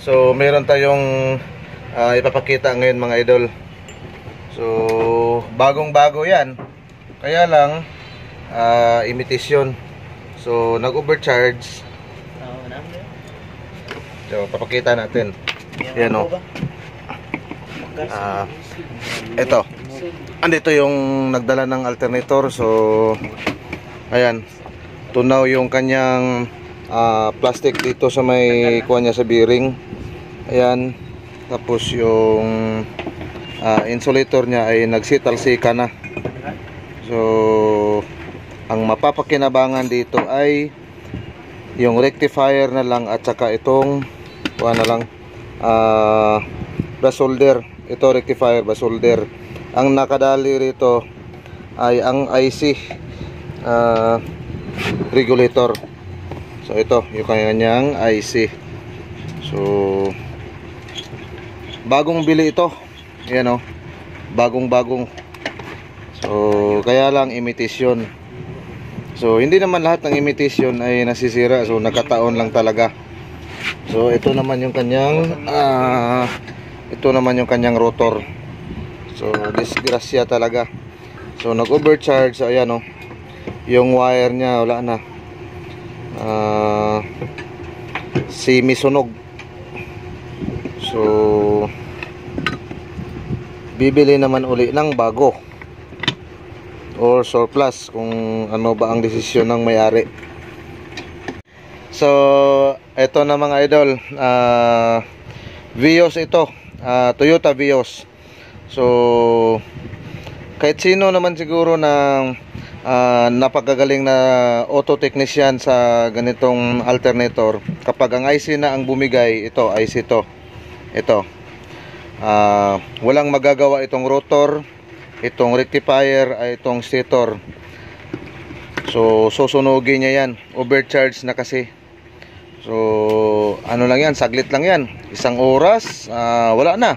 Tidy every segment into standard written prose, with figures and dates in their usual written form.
So meron tayong ipapakita ngayon mga idol. So bagong-bago yan. Kaya lang imitation. So nag-overcharge. So papakita natin. Yan o. Ito. Andito yung nagdala ng alternator. So ayan. Tunaw yung kanyang plastic dito sa may kuha niya sa bearing. Ayan. Tapos yung insulator niya ay nagsitalsika na. So ang mapapakinabangan dito ay yung rectifier na lang at saka itong kuha na lang brush solder. Ito rectifier brush solder. Ang nakadali rito ay ang IC regulator. So ito yung kanyang IC. So bagong bili ito. Ayan o. Bagong-bagong. So kaya lang imitation. So hindi naman lahat ng imitation ay nasisira. So nagkataon lang talaga. So ito naman yung kanyang rotor. So disgrasya talaga. So nag-overcharge. So ayan o. Yung wire niya wala na. Semi-sunog. So bibili naman uli ng bago or surplus kung ano ba ang desisyon ng may-ari. So eto na mga idol, Vios ito, Toyota Vios. So kahit sino naman siguro na napagagaling na auto technician sa ganitong alternator, kapag ang IC na ang bumigay, ito IC ito walang magagawa itong rotor, itong rectifier ay itong stator. So susunugin niya yan, overcharge na kasi. So ano lang yan, saglit lang yan, isang oras wala na,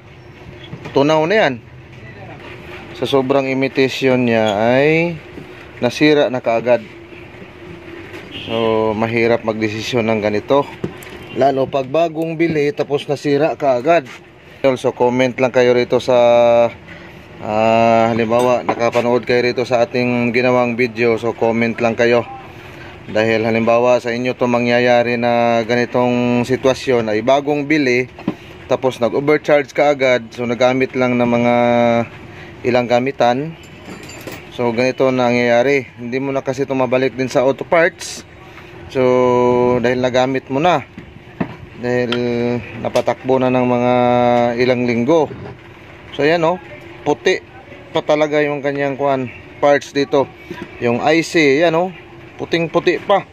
tunaw na yan. Sa sobrang imitation niya ay nasira na kaagad. So mahirap magdesisyon ng ganito, lalo pag bagong bili tapos nasira kaagad. So comment lang kayo rito sa halimbawa nakapanood kayo rito sa ating ginawang video. So comment lang kayo, dahil halimbawa sa inyo to mangyayari na ganitong sitwasyon ay bagong bili tapos nag-overcharge kaagad. So nagamit lang ng mga ilang gamitan. So ganito nangyayari. Hindi mo na kasi ito mabalik din sa auto parts. So dahil nagamit mo na, dahil napatakbo na ng mga ilang linggo. So ayan o, puti pa talaga yung kanyang parts dito. Yung IC, ayan o, puting puti pa.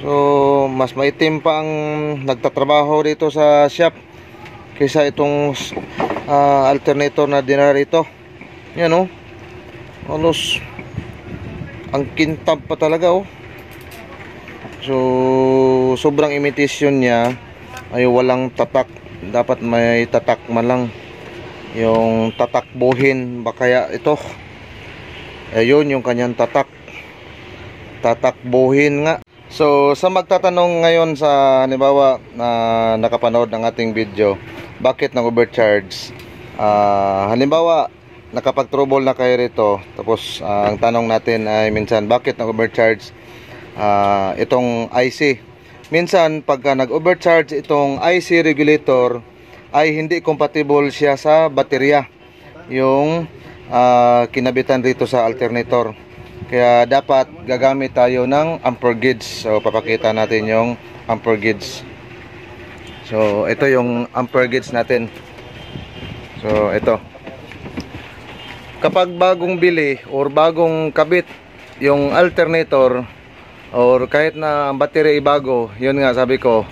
So mas maitim pa ang nagtatrabaho dito sa shop kaysa itong alternator na dinala rito. Ayan o, halos ang kintab pa talaga oh. So sobrang imitation niya ay walang tatak. Dapat may tatak man lang, yung tatak buhin ba kaya ito. Ayun yung kanyang tatak buhin nga. So sa magtatanong ngayon sa halimbawa na nakapanood ng ating video, bakit nag-overcharge? Halimbawa nakapag-trouble na kayo rito, tapos ang tanong natin ay minsan bakit nag-overcharge itong IC. Minsan pagka nag-overcharge itong IC regulator ay hindi compatible siya sa baterya, yung kinabitan rito sa alternator. Kaya dapat gagamit tayo ng ampere gauge. So papakita natin yung ampere gauge. So ito yung ampere gauge natin. So ito, kapag bagong bili or bagong kabit yung alternator, or kahit na ang battery ay bago, yun nga sabi ko,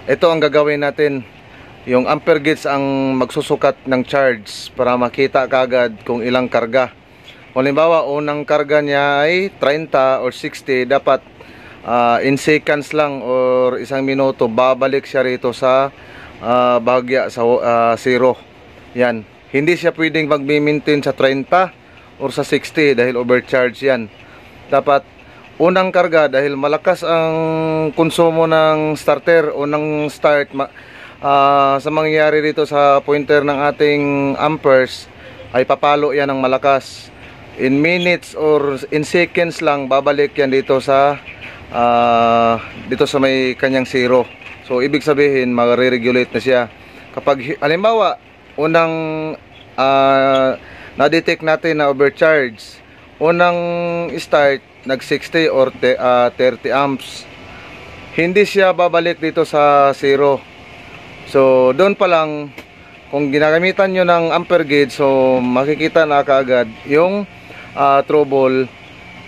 ito ang gagawin natin. Yung ampere gauge ang magsusukat ng charge para makita kagad kung ilang karga. Halimbawa, unang karga niya ay 30 or 60, dapat in seconds lang or isang minuto babalik siya rito sa bahagya sa 0. Yan. Hindi siya pwedeng mag-maintain sa 30 or sa 60 dahil overcharge yan. Dapat unang karga dahil malakas ang konsumo ng starter, unang start sa mangyayari dito sa pointer ng ating amperes ay papalo yan ng malakas. In minutes or in seconds lang babalik yan dito sa may kanyang zero. So ibig sabihin magre-regulate na siya. Kapag halimbawa unang na-detect natin na overcharge, unang start nag 60 or 30 amps, hindi siya babalik dito sa zero. So doon pa lang kung ginagamitan nyo ng ampere gauge, so makikita na kaagad yung trouble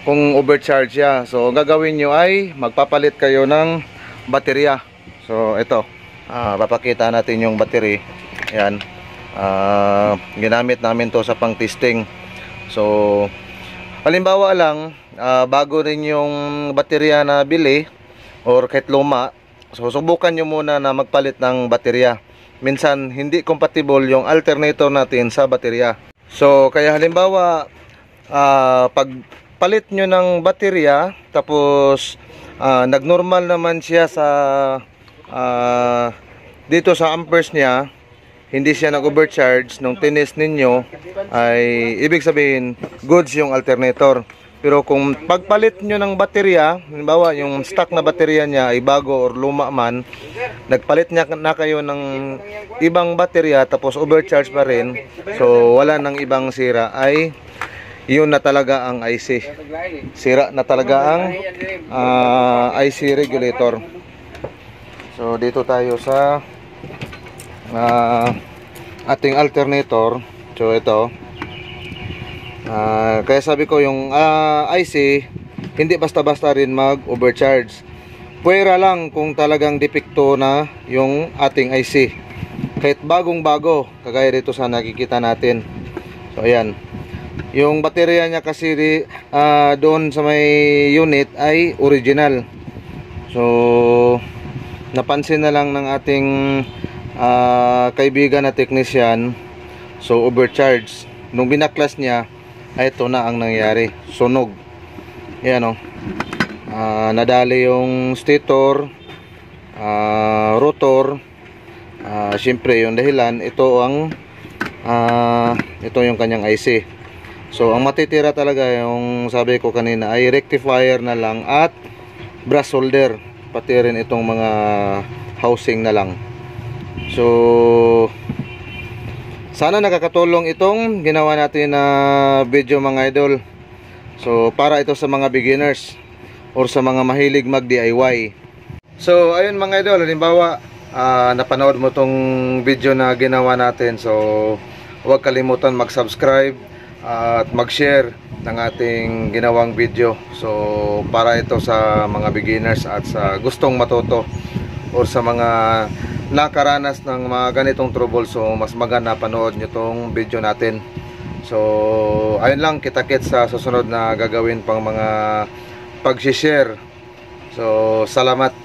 kung overcharge siya. So gagawin nyo ay magpapalit kayo ng baterya. So ito, papakita natin yung battery. Yan, ginamit namin to sa pang testing. So halimbawa lang, bago rin yung baterya na bili or kahit luma, so subukan nyo muna na magpalit ng baterya. Minsan hindi compatible yung alternator natin sa baterya. So kaya halimbawa pagpalit nyo ng baterya, tapos nagnormal naman siya sa dito sa amperes niya, hindi siya nag-overcharge nung tinis ninyo, ay ibig sabihin goods yung alternator. Pero kung pagpalit nyo ng baterya, halimbawa yung stock na baterya niya ay bago or luma man, nagpalit na kayo ng ibang baterya tapos overcharge pa rin, so wala nang ibang sira, ay yun na talaga ang IC. Sira na talaga ang IC regulator. So dito tayo sa ating alternator. So ito, kaya sabi ko yung IC hindi basta-basta rin mag-overcharge. Puwera lang kung talagang depekto na yung ating IC. Kahit bagong-bago, kagaya dito sa nakikita natin. So ayan, yung baterya niya kasi doon sa may unit ay original. So napansin na lang ng ating kaibigan na technician, so overcharge. Nung binaklas niya, ay ito na ang nangyari, sunog. Yan o, nadali yung stator, rotor. Siyempre yung dahilan, ito yung kanyang IC. So ang matitira talaga, yung sabi ko kanina, ay rectifier na lang at brass solder, pati rin itong mga housing na lang. So sana nakakatulong itong ginawa natin na video mga idol. So para ito sa mga beginners or sa mga mahilig mag DIY. So ayun mga idol, halimbawa napanood mo tong video na ginawa natin, so huwag kalimutan mag-subscribe at mag-share ng ating ginawang video. So para ito sa mga beginners at sa gustong matuto or sa mga nakaranas ng mga ganitong trouble, so mas maganda panood nyo tong video natin. So ayun lang, kita-kits sa susunod na gagawin pang mga pag-share. So salamat.